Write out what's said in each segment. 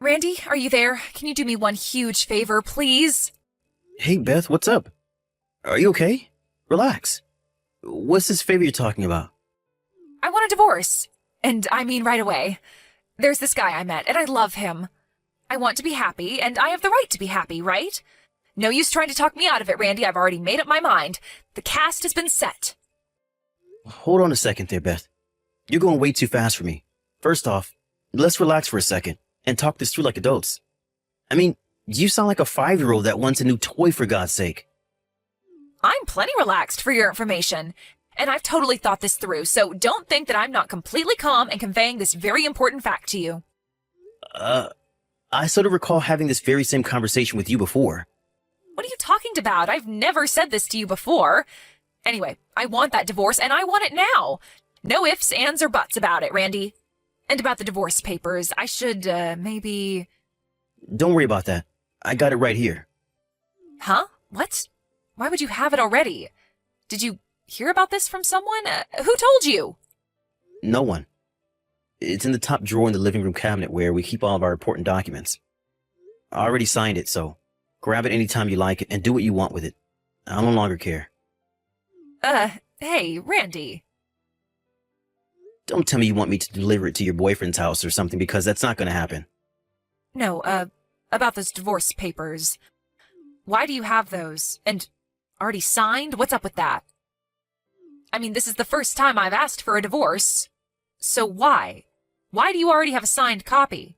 Randy, are you there? Can you do me one huge favor, please? Hey, Beth, what's up? Are you okay? Relax. What's this favor you're talking about? I want a divorce. And I mean right away. There's this guy I met, and I love him. I want to be happy, and I have the right to be happy, right? No use trying to talk me out of it, Randy. I've already made up my mind. The cast has been set. Hold on a second there, Beth. You're going way too fast for me. First off, let's relax for a second and talk this through like adults. I mean, you sound like a 5-year-old that wants a new toy, for God's sake. I'm plenty relaxed for your information, and I've totally thought this through, so don't think that I'm not completely calm and conveying this very important fact to you. I sort of recall having this very same conversation with you before. What are you talking about? I've never said this to you before. Anyway, I want that divorce, and I want it now. No ifs, ands, or buts about it, Randy. And about the divorce papers, I should, maybe... Don't worry about that. I got it right here. Huh? What? Why would you have it already? Did you hear about this from someone? Who told you? No one. It's in the top drawer in the living room cabinet where we keep all of our important documents. I already signed it, so grab it anytime you like it and do what you want with it. I no longer care. Hey, Randy. Don't tell me you want me to deliver it to your boyfriend's house or something, because that's not going to happen. No, about those divorce papers. Why do you have those? And already signed? What's up with that? I mean, this is the first time I've asked for a divorce. So why? Why do you already have a signed copy?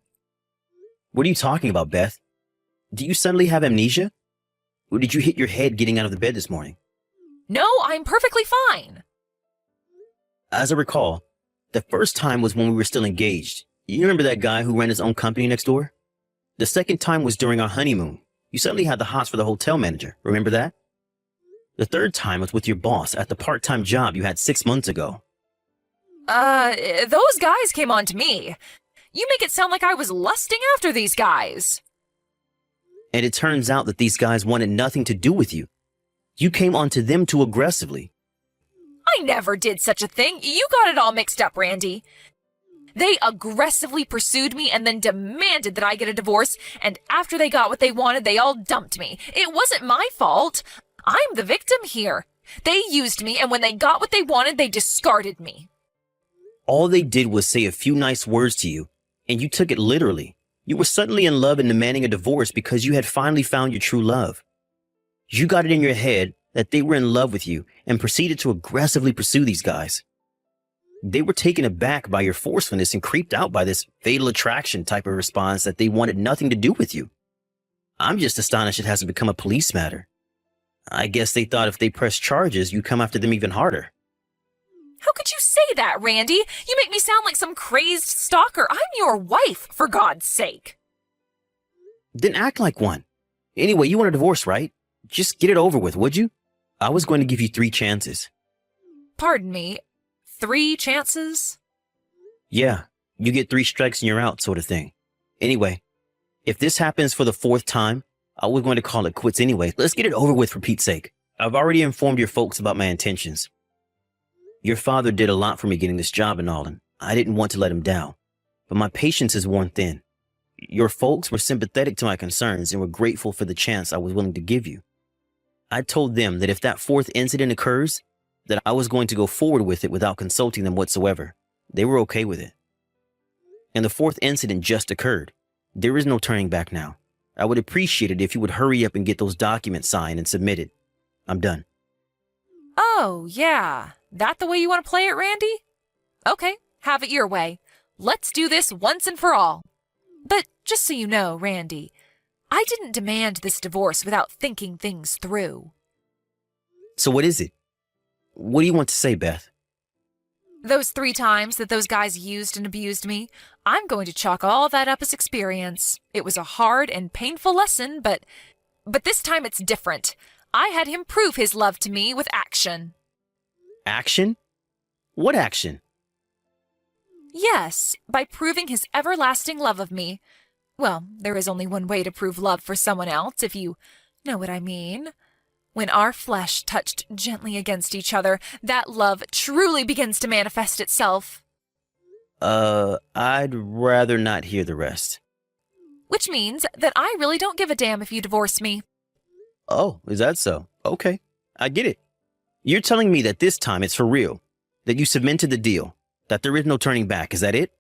What are you talking about, Beth? Do you suddenly have amnesia? Or did you hit your head getting out of the bed this morning? No, I'm perfectly fine. As I recall, the first time was when we were still engaged. You remember that guy who ran his own company next door? The second time was during our honeymoon. You suddenly had the hots for the hotel manager. Remember that? The third time was with your boss at the part-time job you had 6 months ago. Those guys came on to me. You make it sound like I was lusting after these guys. And it turns out that these guys wanted nothing to do with you. You came onto them too aggressively. I never did such a thing. You got it all mixed up, Randy. They aggressively pursued me and then demanded that I get a divorce, and after they got what they wanted, they all dumped me. It wasn't my fault. I'm the victim here. They used me, and when they got what they wanted, they discarded me. All they did was say a few nice words to you, and you took it literally. You were suddenly in love and demanding a divorce because you had finally found your true love. You got it in your head that they were in love with you and proceeded to aggressively pursue these guys. They were taken aback by your forcefulness and creeped out by this fatal attraction type of response that they wanted nothing to do with you. I'm just astonished it hasn't become a police matter. I guess they thought if they pressed charges, you'd come after them even harder. How could you say that, Randy? You make me sound like some crazed stalker. I'm your wife, for God's sake. Then act like one. Anyway, you want a divorce, right? Just get it over with, would you? I was going to give you 3 chances. Pardon me, 3 chances? Yeah, you get 3 strikes and you're out, sort of thing. Anyway, if this happens for the 4th time, I was going to call it quits anyway. Let's get it over with for Pete's sake. I've already informed your folks about my intentions. Your father did a lot for me getting this job and all, and I didn't want to let him down. But my patience is worn thin. Your folks were sympathetic to my concerns and were grateful for the chance I was willing to give you. I told them that if that 4th incident occurs, that I was going to go forward with it without consulting them whatsoever. They were okay with it. And the 4th incident just occurred. There is no turning back now. I would appreciate it if you would hurry up and get those documents signed and submitted. I'm done. Oh, yeah. That the way you want to play it, Randy? Okay, have it your way. Let's do this once and for all. But just so you know, Randy, I didn't demand this divorce without thinking things through. So what is it? What do you want to say, Beth? Those 3 times that those guys used and abused me, I'm going to chalk all that up as experience. It was a hard and painful lesson, but this time it's different. I had him prove his love to me with action. Action? What action? Yes, by proving his everlasting love of me. Well, there is only one way to prove love for someone else, if you know what I mean. When our flesh touched gently against each other, that love truly begins to manifest itself. I'd rather not hear the rest. which means that I really don't give a damn if you divorce me. Oh, is that so? Okay, I get it. You're telling me that this time it's for real, that you cemented the deal, that there is no turning back, is that it?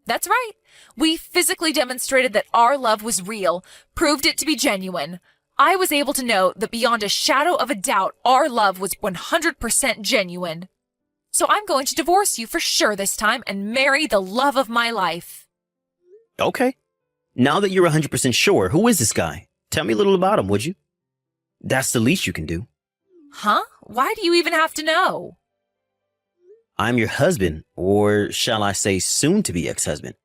That's right. We physically demonstrated that our love was real, proved it to be genuine. I was able to know that beyond a shadow of a doubt, our love was 100% genuine. So I'm going to divorce you for sure this time and marry the love of my life. Okay. Now that you're 100% sure, who is this guy? Tell me a little about him, would you? That's the least you can do. Huh? Why do you even have to know? I'm your husband, or shall I say soon-to-be ex-husband.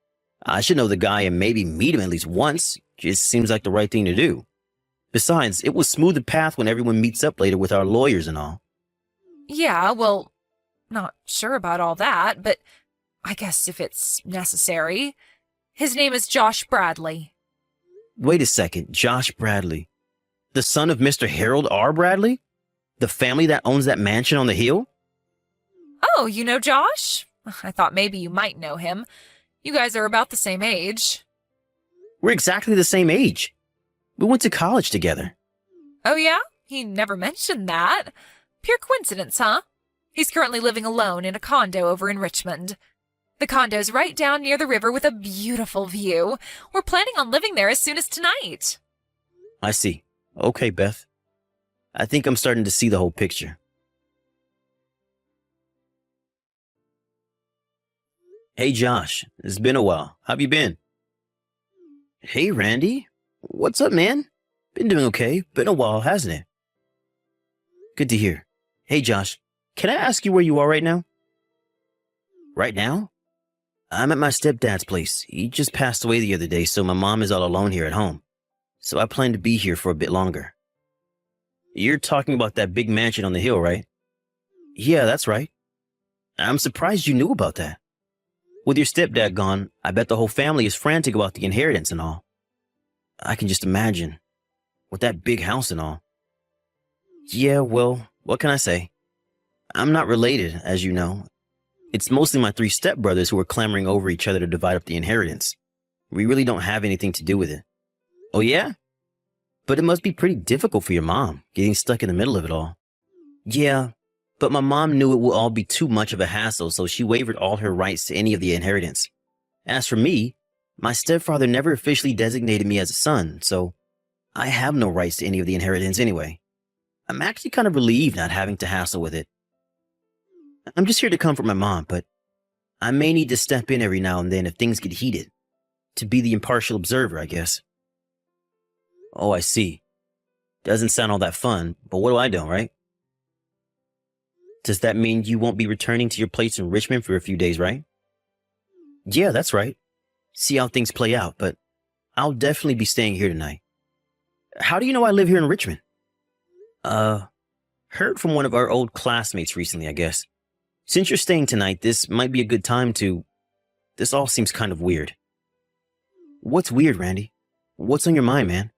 I should know the guy and maybe meet him at least once. Just seems like the right thing to do. Besides, it will smooth the path when everyone meets up later with our lawyers and all. Yeah, well, not sure about all that, but I guess if it's necessary. His name is Josh Bradley. Wait a second, Josh Bradley. The son of Mr. Harold R. Bradley? The family that owns that mansion on the hill? Oh, you know Josh? I thought maybe you might know him. You guys are about the same age. We're exactly the same age. We went to college together. Oh yeah? He never mentioned that. Pure coincidence, huh? He's currently living alone in a condo over in Richmond. The condo's right down near the river with a beautiful view. We're planning on living there as soon as tonight. I see. Okay, Beth. I think I'm starting to see the whole picture. Hey, Josh. It's been a while. How have you been? Hey, Randy. What's up, man? Been doing okay. Been a while, hasn't it? Good to hear. Hey, Josh. Can I ask you where you are right now? Right now? I'm at my stepdad's place. He just passed away the other day, so my mom is all alone here at home. So I plan to be here for a bit longer. You're talking about that big mansion on the hill, right? Yeah, that's right. I'm surprised you knew about that. With your stepdad gone, I bet the whole family is frantic about the inheritance and all. I can just imagine. With that big house and all. Yeah, well, what can I say? I'm not related, as you know. It's mostly my 3 stepbrothers who are clamoring over each other to divide up the inheritance. We really don't have anything to do with it. Oh yeah? But it must be pretty difficult for your mom, getting stuck in the middle of it all. Yeah, but my mom knew it would all be too much of a hassle, so she waived all her rights to any of the inheritance. As for me, my stepfather never officially designated me as a son, so I have no rights to any of the inheritance anyway. I'm actually kind of relieved not having to hassle with it. I'm just here to comfort my mom, but I may need to step in every now and then if things get heated. To be the impartial observer, I guess. Oh, I see. Doesn't sound all that fun, but what do I do, right? Does that mean you won't be returning to your place in Richmond for a few days, right? Yeah, that's right. See how things play out, but I'll definitely be staying here tonight. How do you know I live here in Richmond? Heard from one of our old classmates recently, I guess. Since you're staying tonight, this might be a good time to... This all seems kind of weird. What's weird, Randy? What's on your mind, man?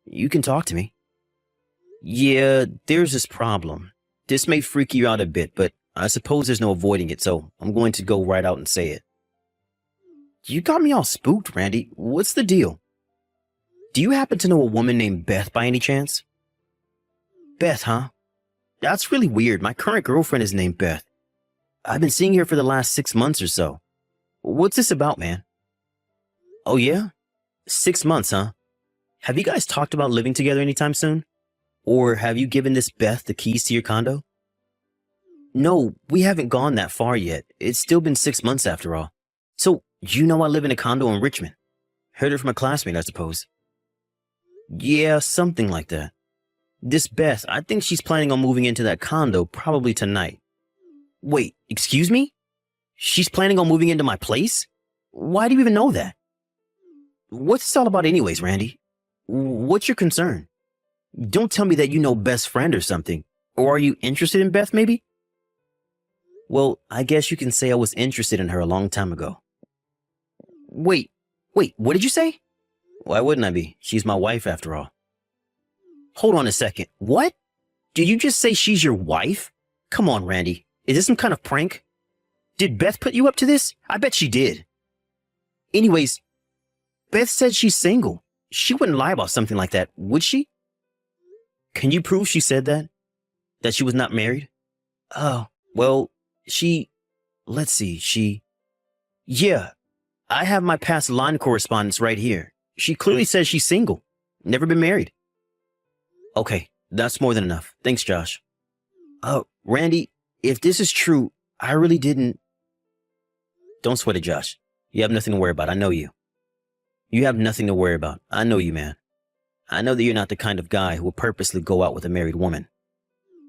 You can talk to me. Yeah, there's this problem. This may freak you out a bit, but I suppose there's no avoiding it, so I'm going to go right out and say it. You got me all spooked, Randy. What's the deal? Do you happen to know a woman named Beth by any chance? Beth, huh? That's really weird. My current girlfriend is named Beth. I've been seeing her for the last 6 months or so. What's this about, man? Oh, yeah? 6 months, huh? Have you guys talked about living together anytime soon? Or have you given this Beth the keys to your condo? No, we haven't gone that far yet. It's still been 6 months after all. So, you know I live in a condo in Richmond. Heard it from a classmate, I suppose. Yeah, something like that. This Beth, I think she's planning on moving into that condo probably tonight. Wait, excuse me? She's planning on moving into my place? Why do you even know that? What's this all about anyways, Randy? What's your concern? Don't tell me that you know Beth's friend or something. Or are you interested in Beth, maybe? Well, I guess you can say I was interested in her a long time ago. Wait, what did you say? Why wouldn't I be? She's my wife after all. Hold on a second. What? Did you just say she's your wife? Come on, Randy. Is this some kind of prank? Did Beth put you up to this? I bet she did. Anyways, Beth said she's single. She wouldn't lie about something like that, would she? Can you prove she said that? That she was not married? Oh, well, let's see, yeah, I have my past line correspondence right here. She clearly says she's single, never been married. Okay, that's more than enough. Thanks, Josh. Randy, if this is true, I really didn't. Don't sweat it, Josh. You have nothing to worry about. I know you. You have nothing to worry about. I know you, man. I know that you're not the kind of guy who will purposely go out with a married woman.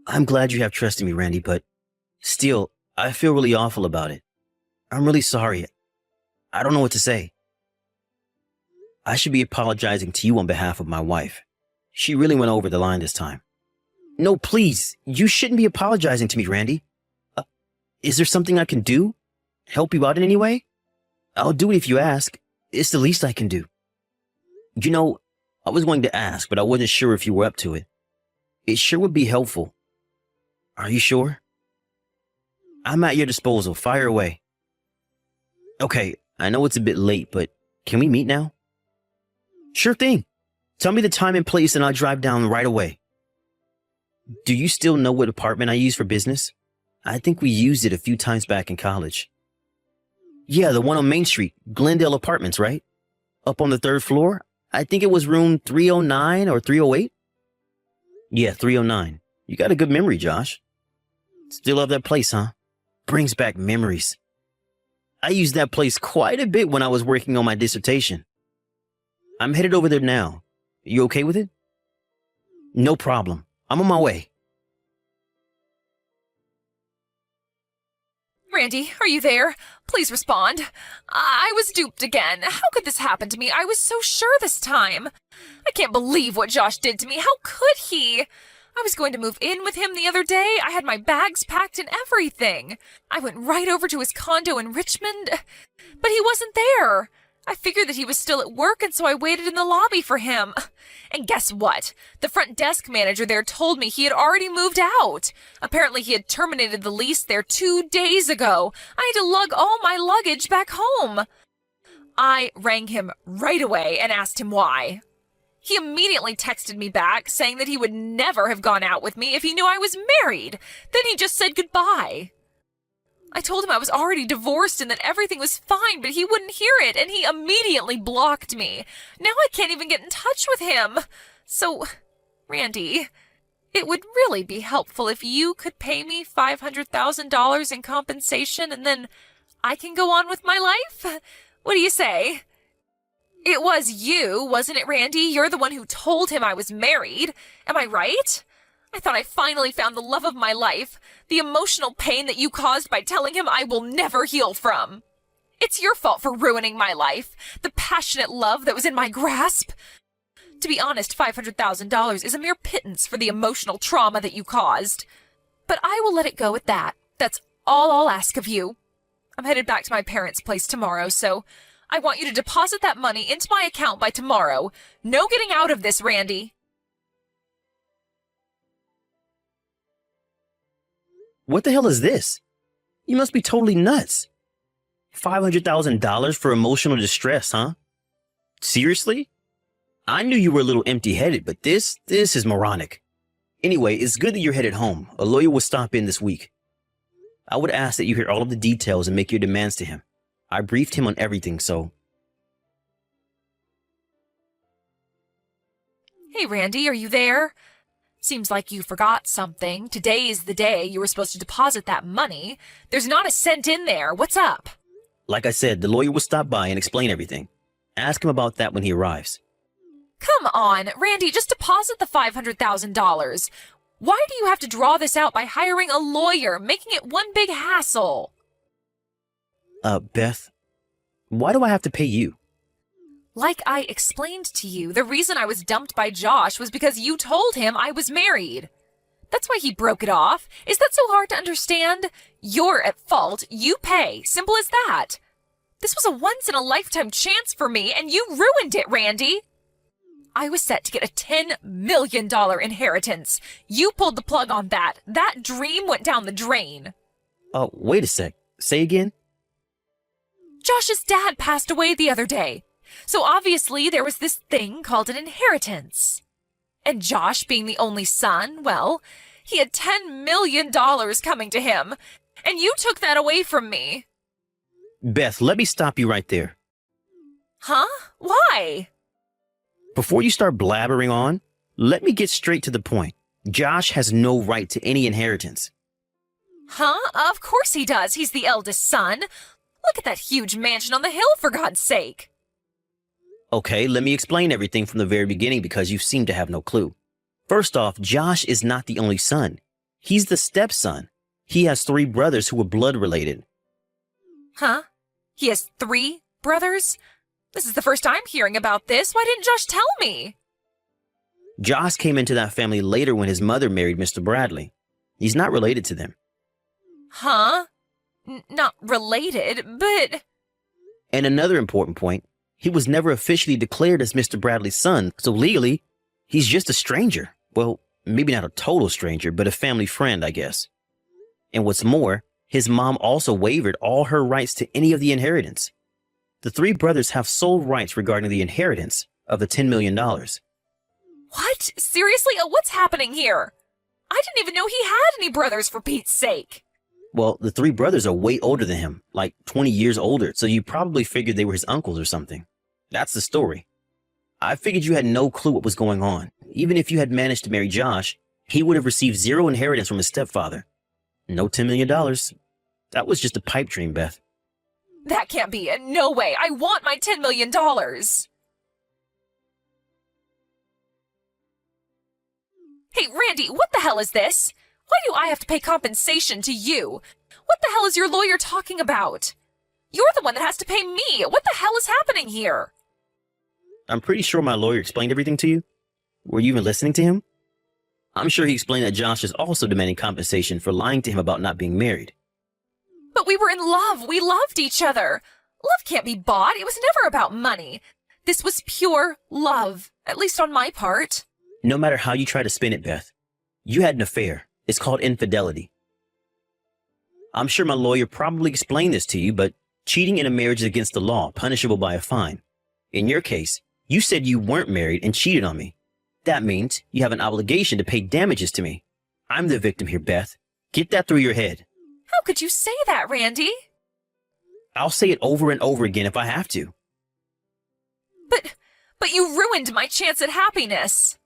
I'm glad you have trust in me, Randy, but still, I feel really awful about it. I'm really sorry. I don't know what to say. I should be apologizing to you on behalf of my wife. She really went over the line this time. No, please, you shouldn't be apologizing to me, Randy. Is there something I can do? Help you out in any way? I'll do it if you ask. It's the least I can do. You know, I was going to ask, but I wasn't sure if you were up to it. It sure would be helpful. Are you sure? I'm at your disposal. Fire away. Okay, I know it's a bit late, but can we meet now? Sure thing. Tell me the time and place and I'll drive down right away. Do you still know what apartment I use for business? I think we used it a few times back in college. Yeah, the one on Main Street, Glendale Apartments, right? Up on the 3rd floor? I think it was room 309 or 308? Yeah, 309. You got a good memory, Josh. Still love that place, huh? Brings back memories. I used that place quite a bit when I was working on my dissertation. I'm headed over there now. You okay with it? No problem. I'm on my way. Randy, are you there? Please respond. I was duped again. How could this happen to me? I was so sure this time. I can't believe what Josh did to me. How could he? I was going to move in with him the other day. I had my bags packed and everything. I went right over to his condo in Richmond, but he wasn't there. I figured that he was still at work, and so I waited in the lobby for him. And guess what? The front desk manager there told me he had already moved out. Apparently he had terminated the lease there 2 days ago. I had to lug all my luggage back home. I rang him right away and asked him why. He immediately texted me back, saying that he would never have gone out with me if he knew I was married. Then he just said goodbye. I told him I was already divorced and that everything was fine, but he wouldn't hear it, and he immediately blocked me. Now I can't even get in touch with him. So, Randy, it would really be helpful if you could pay me $500,000 in compensation, and then I can go on with my life? What do you say? It was you, wasn't it, Randy? You're the one who told him I was married. Am I right? I thought I finally found the love of my life, the emotional pain that you caused by telling him I will never heal from. It's your fault for ruining my life, the passionate love that was in my grasp. To be honest, $500,000 is a mere pittance for the emotional trauma that you caused. But I will let it go at that. That's all I'll ask of you. I'm headed back to my parents' place tomorrow, so I want you to deposit that money into my account by tomorrow. No getting out of this, Randy. What the hell is this? You must be totally nuts. $500,000 for emotional distress, huh? Seriously? I knew you were a little empty-headed, but this is moronic. Anyway, it's good that you're headed home. A lawyer will stop in this week. I would ask that you hear all of the details and make your demands to him. I briefed him on everything, so... Hey, Randy, are you there? Seems like you forgot something. Today is the day you were supposed to deposit that money. There's not a cent in there. What's up? Like I said, the lawyer will stop by and explain everything. Ask him about that when he arrives. Come on, Randy, just deposit the $500,000. Why do you have to draw this out by hiring a lawyer, making it one big hassle? Beth, why do I have to pay you? Like I explained to you, the reason I was dumped by Josh was because you told him I was married. That's why he broke it off. Is that so hard to understand? You're at fault. You pay. Simple as that. This was a once-in-a-lifetime chance for me, and you ruined it, Randy. I was set to get a $10 million inheritance. You pulled the plug on that. That dream went down the drain. Oh, wait a sec. Say again? Josh's dad passed away the other day. So obviously there was this thing called an inheritance. And Josh, being the only son, well, he had $10 million coming to him. And you took that away from me. Beth, let me stop you right there. Huh? Why? Before you start blabbering on, let me get straight to the point. Josh has no right to any inheritance. Huh? Of course he does. He's the eldest son. Look at that huge mansion on the hill, for God's sake. Okay, let me explain everything from the very beginning because you seem to have no clue. First off, Josh is not the only son. He's the stepson. He has 3 brothers who are blood related. Huh? He has 3 brothers? This is the first I'm hearing about this. Why didn't Josh tell me? Josh came into that family later when his mother married Mr. Bradley. He's not related to them. Huh? Not related, but... And another important point, he was never officially declared as Mr. Bradley's son, so legally, he's just a stranger. Well, maybe not a total stranger, but a family friend, I guess. And what's more, his mom also waived all her rights to any of the inheritance. The 3 brothers have sole rights regarding the inheritance of the $10 million. What? Seriously? What's happening here? I didn't even know he had any brothers, for Pete's sake. Well, the 3 brothers are way older than him, like 20 years older, so you probably figured they were his uncles or something. That's the story. I figured you had no clue what was going on. Even if you had managed to marry Josh, he would have received 0 inheritance from his stepfather. No $10 million. That was just a pipe dream, Beth. That can't be. No way. I want my $10 million. Hey, Randy, what the hell is this? Why do I have to pay compensation to you? What the hell is your lawyer talking about? You're the one that has to pay me. What the hell is happening here? I'm pretty sure my lawyer explained everything to you. Were you even listening to him? I'm sure he explained that Josh is also demanding compensation for lying to him about not being married. But we were in love. We loved each other. Love can't be bought. It was never about money. This was pure love, at least on my part. No matter how you try to spin it, Beth, you had an affair. It's called infidelity. I'm sure my lawyer probably explained this to you, but cheating in a marriage is against the law, punishable by a fine. In your case, you said you weren't married and cheated on me. That means you have an obligation to pay damages to me. I'm the victim here, Beth. Get that through your head. How could you say that, Randy? I'll say it over and over again if I have to. But you ruined my chance at happiness.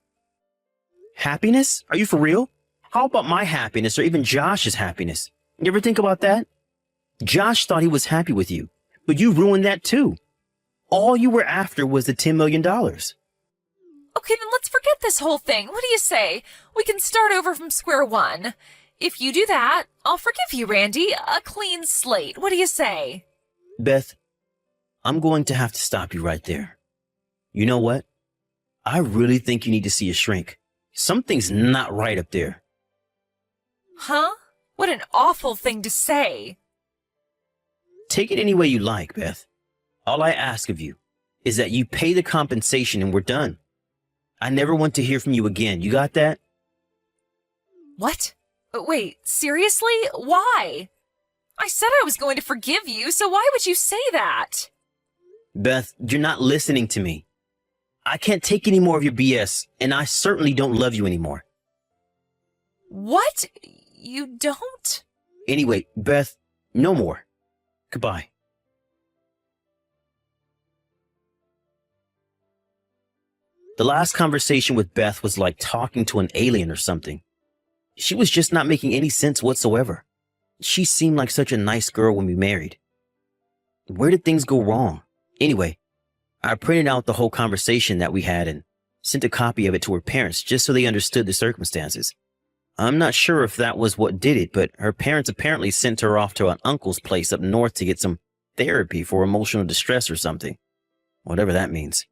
Happiness? Are you for real? How about my happiness or even Josh's happiness? You ever think about that? Josh thought he was happy with you, but you ruined that too. All you were after was the $10 million. Okay, then let's forget this whole thing. What do you say? We can start over from square one. If you do that, I'll forgive you, Randy. A clean slate. What do you say? Beth, I'm going to have to stop you right there. You know what? I really think you need to see a shrink. Something's not right up there. Huh? What an awful thing to say. Take it any way you like, Beth. All I ask of you is that you pay the compensation and we're done. I never want to hear from you again. You got that? What? Wait, seriously? Why? I said I was going to forgive you, so why would you say that? Beth, you're not listening to me. I can't take any more of your BS, and I certainly don't love you anymore. What? You don't? Anyway, Beth, no more. Goodbye. The last conversation with Beth was like talking to an alien or something. She was just not making any sense whatsoever. She seemed like such a nice girl when we married. Where did things go wrong? Anyway, I printed out the whole conversation that we had and sent a copy of it to her parents just so they understood the circumstances. I'm not sure if that was what did it, but her parents apparently sent her off to an uncle's place up north to get some therapy for emotional distress or something. Whatever that means.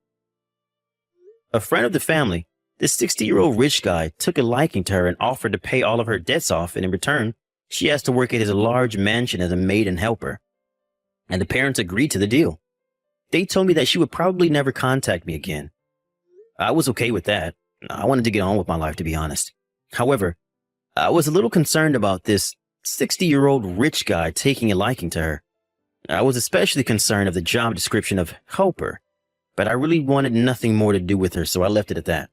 A friend of the family, this 60-year-old rich guy, took a liking to her and offered to pay all of her debts off, and in return, she has to work at his large mansion as a maid and helper. And the parents agreed to the deal. They told me that she would probably never contact me again. I was okay with that. I wanted to get on with my life, to be honest. However, I was a little concerned about this 60-year-old rich guy taking a liking to her. I was especially concerned of the job description of helper. but I really wanted nothing more to do with her, so I left it at that.